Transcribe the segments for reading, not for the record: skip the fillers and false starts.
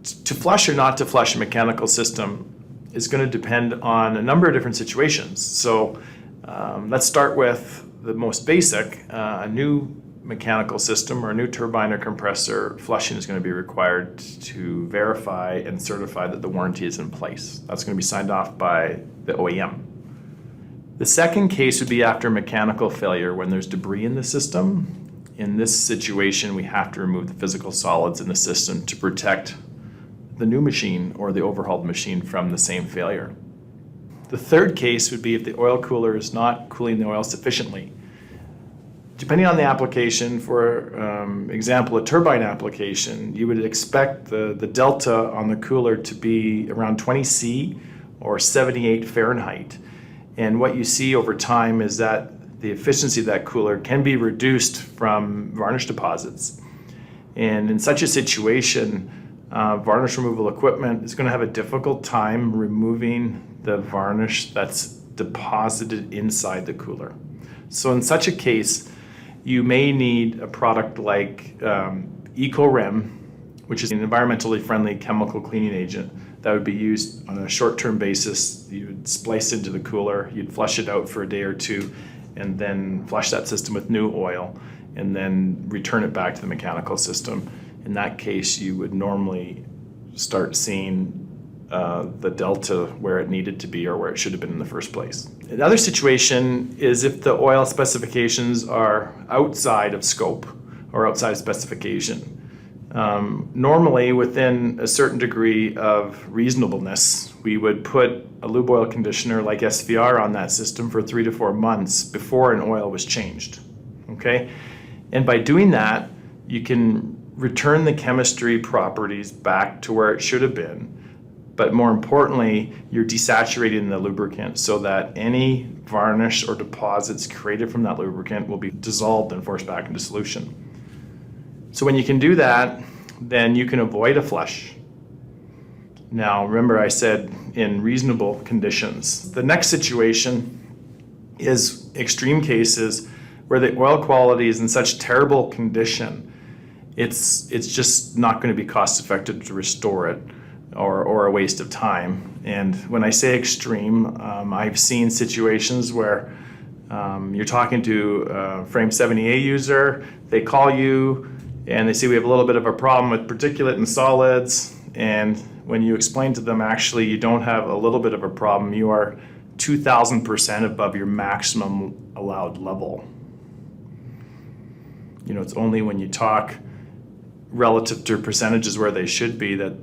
To flush or not to flush a mechanical system is going to depend on a number of different situations. So let's start with the most basic. A new mechanical system or a new turbine or compressor, flushing is going to be required to verify and certify that the warranty is in place. That's going to be signed off by the OEM. The second case would be after mechanical failure when there's debris in the system. In this situation, we have to remove the physical solids in the system to protect the new machine or the overhauled machine from the same failure. The third case would be if the oil cooler is not cooling the oil sufficiently. Depending on the application, for example, a turbine application, you would expect the delta on the cooler to be around 20 C or 78 Fahrenheit. And what you see over time is that the efficiency of that cooler can be reduced from varnish deposits. And in such a situation, varnish removal equipment is going to have a difficult time removing the varnish that's deposited inside the cooler. So in such a case, you may need a product like EcoRem, which is an environmentally friendly chemical cleaning agent that would be used on a short-term basis. You would splice into the cooler, you'd flush it out for a day or two, and then flush that system with new oil, and then return it back to the mechanical system. In that case, you would normally start seeing the delta where it needed to be or where it should have been in the first place. Another situation is if the oil specifications are outside of scope or outside of specification. Normally, within a certain degree of reasonableness, we would put a lube oil conditioner like SVR on that system for 3 to 4 months before an oil was changed. Okay? And by doing that, you can return the chemistry properties back to where it should have been. But more importantly, you're desaturating the lubricant so that any varnish or deposits created from that lubricant will be dissolved and forced back into solution. So when you can do that, then you can avoid a flush. Now, remember I said in reasonable conditions. The next situation is extreme cases where the oil quality is in such terrible condition, it's just not going to be cost effective to restore it, or a waste of time. And when I say extreme, I've seen situations where you're talking to a Frame 70A user, they call you and they say we have a little bit of a problem with particulate and solids, and when you explain to them actually you don't have a little bit of a problem, you are 2,000% above your maximum allowed level. You know, it's only when you talk relative to percentages where they should be that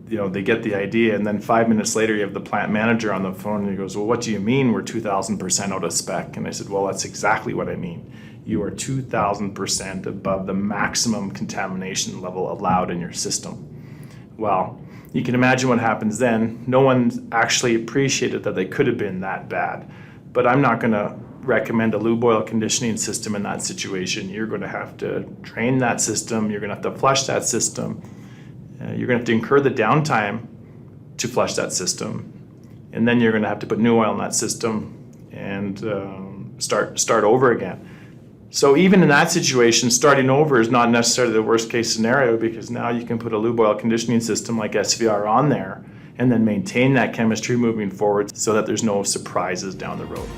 they get the idea, and then 5 minutes later you have the plant manager on the phone and he goes, well, what do you mean we're 2,000% out of spec? And I said, well, that's exactly what I mean. You are 2,000% above the maximum contamination level allowed in your system. Well, you can imagine what happens then. No one actually appreciated that they could have been that bad. But I'm not going to recommend a lube oil conditioning system in that situation. You're going to have to drain that system. You're going to have to flush that system. You're going to have to incur the downtime to flush that system. And then you're going to have to put new oil in that system and start over again. So even in that situation, starting over is not necessarily the worst case scenario, because now you can put a lube oil conditioning system like SVR on there and then maintain that chemistry moving forward so that there's no surprises down the road.